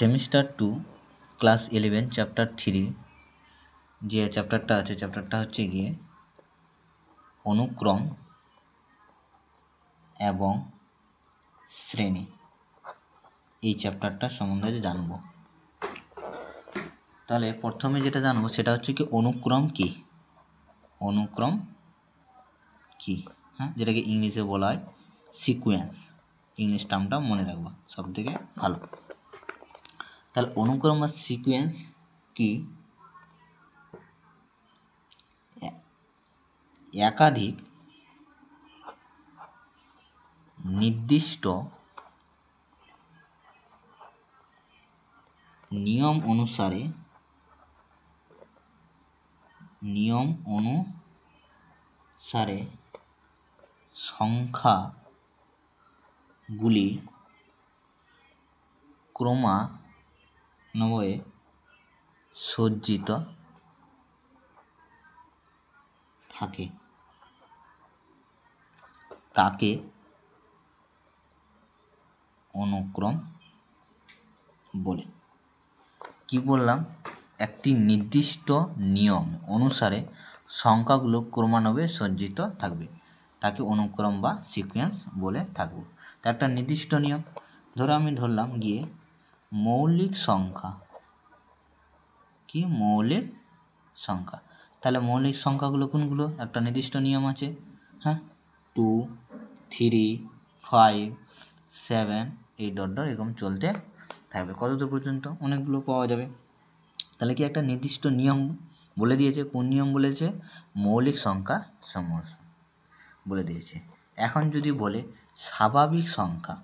Semester 2 class 11 chapter 3 যে চ্যাপ্টারটা আছে চ্যাপ্টারটা হচ্ছে গিয়ে অনুক্রম এবং শ্রেণী। এই চ্যাপ্টারটা সম্বন্ধে জানবো। তাহলে প্রথমে যেটা জানবো সেটা হচ্ছে কি অনুক্রম কি। অনুক্রম কি, হ্যাঁ, যেটাকে ইংলিশে বলা হয় সিকোয়েন্স। ইংলিশ টার্মটা মনে রাখবা, সব থেকে ভালো। তাহলে অনুক্রম বা সিকোয়েন্স কি? একাধিক নির্দিষ্ট নিয়ম অনুসারে সংখ্যাগুলি ক্রমান্বয়ে সজ্জিত থাকে, তাকে অনুক্রম বলে। কি বললাম? একটি নির্দিষ্ট নিয়ম অনুসারে সংখ্যাগুলো ক্রমান্বয়ে সজ্জিত থাকবে, তাকে অনুক্রম বা সিকোয়েন্স বলে থাকবে। তা একটা নির্দিষ্ট নিয়ম, ধরো আমি ধরলাম গিয়ে মৌলিক সংখ্যা। কি মৌলিক সংখ্যা? তাহলে মৌলিক সংখ্যাগুলো কোনগুলো? একটা নির্দিষ্ট নিয়ম আছে, হ্যাঁ, 2, 3, 5, 7 এই ডট এরকম চলতে থাকবে। কতদূর পর্যন্ত? অনেকগুলো পাওয়া যাবে। তাহলে কি একটা নির্দিষ্ট নিয়ম বলে দিয়েছে। কোন নিয়ম বলেছে? মৌলিক সংখ্যা সমূহ বলে দিয়েছে। এখন যদি বলে স্বাভাবিক সংখ্যা,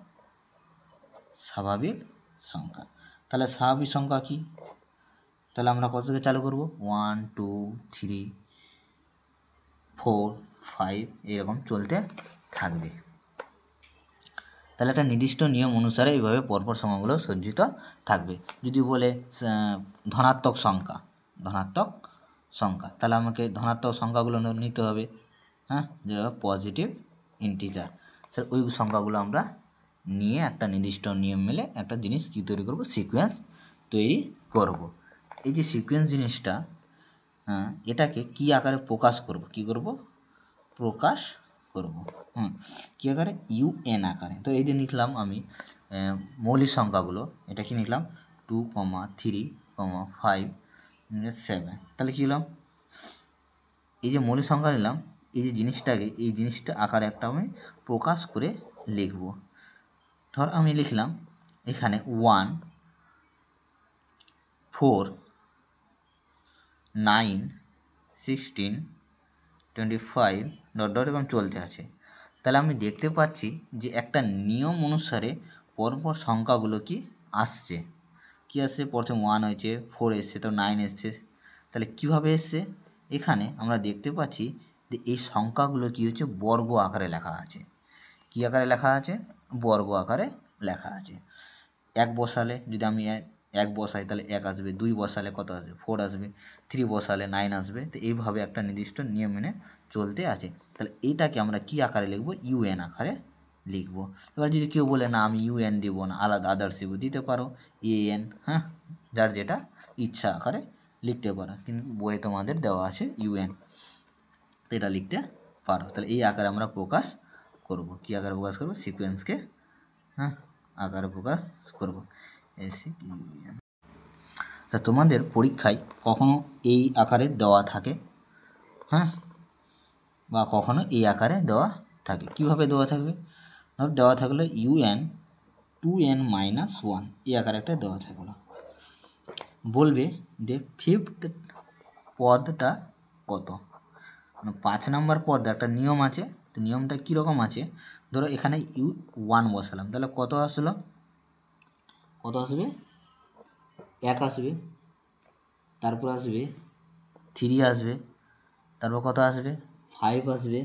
তাহলে স্বাভাবিক সংখ্যা কি? তাহলে আমরা কত থেকে চালু করব? 1, 2, 3, 4, 5 এরকম চলতে থাকবে। তাহলে একটা নির্দিষ্ট নিয়ম অনুসারে এইভাবে পরপর সংখ্যাগুলো সজ্জিত থাকবে। যদি বলে ধনাত্মক সংখ্যা, তাহলে আমাকে ধনাত্মক সংখ্যাগুলো নিতে হবে, হ্যাঁ, যেভাবে পজিটিভ ইন্টিজার, স্যার ওই সংখ্যাগুলো আমরা নিয়ে একটা নির্দিষ্ট নিয়ম মেলে একটা জিনিস কী তৈরি করব? সিকোয়েন্স তৈরি করব। এই যে সিকোয়েন্স জিনিসটা, এটাকে কি আকারে প্রকাশ করব? প্রকাশ করব, কী আকারে? UN আকারে। তো এই যে লিখলাম আমি মৌলিক সংখ্যাগুলো, এটা কি লিখলাম? 2, 3, 5, 7। তাহলে কী হলাম? এই যে মৌলিক সংখ্যা নিলাম, এই যে জিনিসটাকে, এই জিনিসটা আকারে একটা আমি প্রকাশ করে লিখব। ধর আমি লিখলাম এখানে 1, 4, 9, 16, 25 ডট এরকম চলতে আছে। তাহলে আমি দেখতে পাচ্ছি যে একটা নিয়ম অনুসারে পরপর সংখ্যাগুলো কি আসছে। কি আসছে? প্রথমে 1 হয়েছে, 4 এসছে, তো 9 এসছে। তাহলে কিভাবে এসছে? এখানে আমরা দেখতে পাচ্ছি যে এই সংখ্যাগুলো কি হচ্ছে? বর্গ আকারে লেখা আছে। কি আকারে লেখা আছে? বর্গ আকারে লেখা আছে। 1 বসালে, যদি আমি 1 বসাই তাহলে 1 আসবে, 2 বসালে কত আসবে? 4 আসবে, 3 বসালে 9 আসবে। তো এইভাবে একটা নির্দিষ্ট নিয়ম মেনে চলতে আছে। তাহলে এইটাকে আমরা কি আকারে লিখব? UN আকারে লিখব। এবার যদি কেউ বলে না আমি UN দিব না, আলাদা আদার্স দিব, দিতে পারো AN, হ্যাঁ, যার যেটা ইচ্ছা আকারে লিখতে পারো, কিন্তু বইয়ে তোমাদের দেওয়া আছে UN, তো এটা লিখতে পারো। তাহলে এই আকারে আমরা প্রকাশ করব। কি আকারে প্রকাশ করব? সিকোয়েন্সকে, হ্যাঁ, আকারে প্রকাশ করব। SEQUEN। তা তোমাদের পরীক্ষায় কখনো এই আকারে দেওয়া থাকে, হ্যাঁ, বা কখনো এই আকারে দেওয়া থাকে। কিভাবে দেওয়া থাকবে? দেওয়া থাকলে UN 2n - 1 এই আকারে একটা দেওয়া থাকলো। বলবে যে 5th পদটা কত? 5 নম্বর পদ একটা নিয়ম আছে। তো নিয়মটা কীরকম আছে? ধরো এখানে U1 বসালাম, তাহলে কত আসলো? কত আসবে? 1 আসবে, তারপর আসবে 3 আসবে, তারপর কত আসবে? 5 আসবে।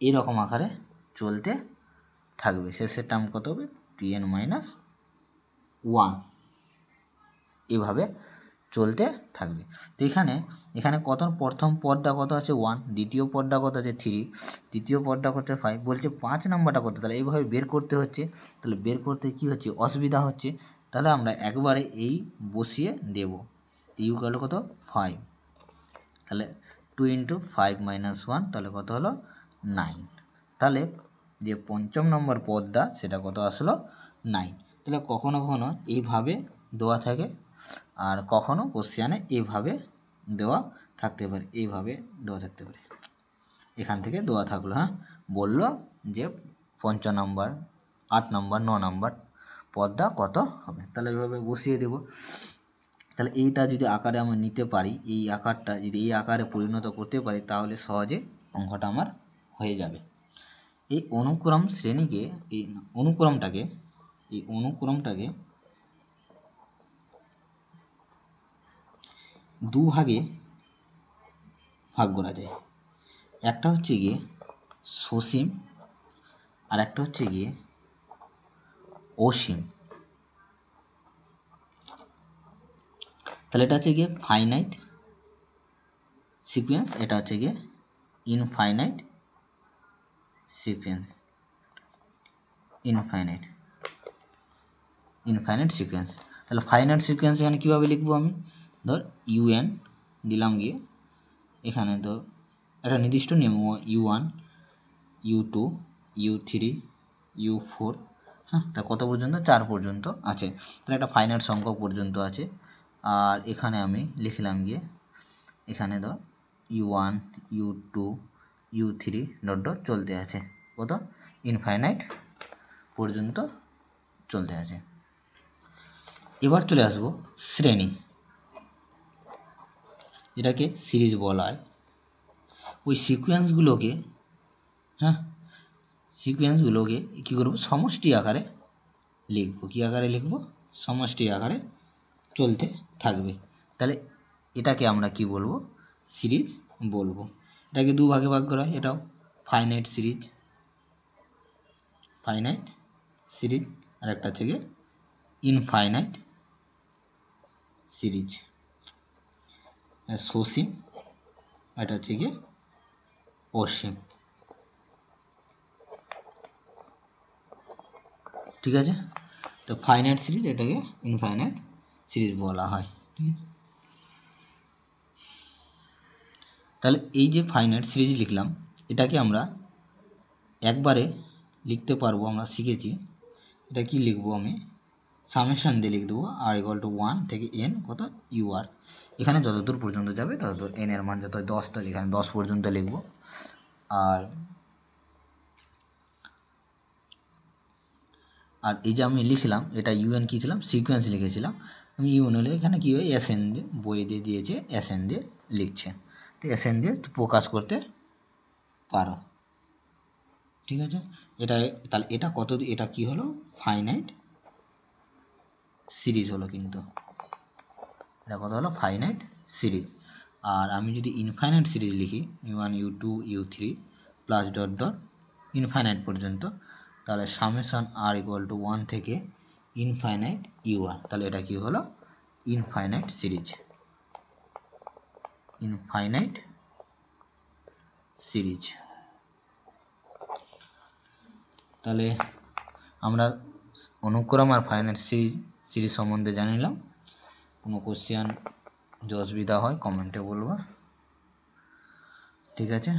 এরকম আকারে চলতে থাকবে। শেষের টার্ম কত হবে? 2n - 1 এভাবে চলতে থাকবে। তো এখানে কত? প্রথম পদটা কত আছে? 1, দ্বিতীয় পদটা কত আছে? 3, তৃতীয় পদটা কত? 5, বলছে 5 নম্বরটা কত? তাহলে এইভাবে বের করতে হচ্ছে। তাহলে বের করতে কী হচ্ছে? অসুবিধা হচ্ছে। তাহলে আমরা একবারে এই বসিয়ে দেব। ইউ গেল কত 5, তাহলে 2 × 5 - 1 তাহলে কত হলো 9। তাহলে যে পঞ্চম নম্বর পদটা সেটা কত আসলো 9। তাহলে কখনো কখনো এইভাবে দেওয়া থাকে আর কখনো কোশ্চেনে এইভাবে দেওয়া থাকতে পারে, এইভাবে দেওয়া থাকতে পারে। এখান থেকে দেওয়া থাকলো, হ্যাঁ বললো যে 5 নম্বর 8 নম্বর 9 নম্বর পদটা কত হবে, তাহলে এইভাবে বসিয়ে দেব। তাহলে এইটা যদি আকারে আমরা নিতে পারি, এই আকারটা যদি এই আকারে পরিণত করতে পারি তাহলে সহজে অঙ্কটা আমার হয়ে যাবে। এই অনুক্রম শ্রেণীকে এই অনুক্রমটাকে দুভাগে ভাগ করা যায়। একটা হচ্ছে গিয়ে সসীম আর একটা হচ্ছে গিয়ে অসীম। তাহলে এটা হচ্ছে গিয়ে ফাইনাইট সিকোয়েন্স, এটা হচ্ছে গিয়ে ইনফাইনাইট সিকোয়েন্স, ইনফাইনাইট সিকোয়েন্স। তাহলে ফাইনাইট সিকোয়েন্স এখানে কীভাবে লিখবো আমি, ধর UN দিলাম গিয়ে, এখানে তো একটা নির্দিষ্ট নিয়ম U1 U2 U3 U4, হ্যাঁ তা কত পর্যন্ত 4 পর্যন্ত আছে, তাহলে একটা ফাইনাইট সংখ্যক পর্যন্ত আছে। আর এখানে আমি লিখলাম গিয়ে, এখানে ধর U1 U2 U3 ডট চলতে আছে, কত ইনফাইনাইট পর্যন্ত চলতে আছে। এবার চলে আসবো শ্রেণী, এটাকে সিরিজ বলা হয়। ওই সিকোয়েন্সগুলোকে কী করবো, সমষ্টি আকারে লিখবো। কী আকারে লিখবো, সমষ্টি আকারে চলতে থাকবে। তাহলে এটাকে আমরা কি বলবো, সিরিজ বলবো। এটাকে দুভাগে ভাগ করা হয়, এটাও ফাইনাইট সিরিজ আর একটা হচ্ছে গিয়ে ইনফাইনাইট সিরিজ, সসীম, এটা হচ্ছে গিয়ে অসীম। ঠিক আছে, তো ফাইনাইট সিরিজ এটাকে ইনফাইনাইট সিরিজ বলা হয়। ঠিক আছে, তাহলে এই যে ফাইনাইট সিরিজ লিখলাম, এটাকে আমরা একবারে লিখতে পারবো, আমরা শিখেছি। এটা কি লিখবো, আমি সামেশন দিয়ে লিখ দেবো R = 1 থেকে n কত UR, এখানে যতদূর পর্যন্ত যাবে ততদূর, n এর মান যত 10 তো এখানে 10 পর্যন্ত লিখবো। আর এই যে আমি লিখলাম, এটা UN কী ছিলাম, সিকোয়েন্স লিখেছিলাম আমি, UN হলে এখানে কী হয় SN দিয়ে, বই দিয়ে দিয়েছে SN দিয়ে লিখছে, তো SN দিয়ে প্রকাশ করতে পারো। ঠিক আছে, এটা তাহলে এটা কত, এটা কি হলো, ফাইনাইট সিরিজ হলো, কিন্তু এটা কত হলো, ফাইনাইট সিরিজ। আর আমি যদি ইনফাইনাইট সিরিজ লিখি U1 U2 U3 plus dot dot infinite পর্যন্ত, তাহলে সামেশন R = 1 থেকে ইনফাইনাইট UR, তাহলে এটা কি হলো, ইনফাইনাইট সিরিজ। তাহলে আমরা অনুক্রম আর ফাইনাইট সিরিজ সম্বন্ধে জানিলাম। কোনো কোশ্চেন যদি অসুবিধা হয় কমেন্টে বলবা। ঠিক আছে।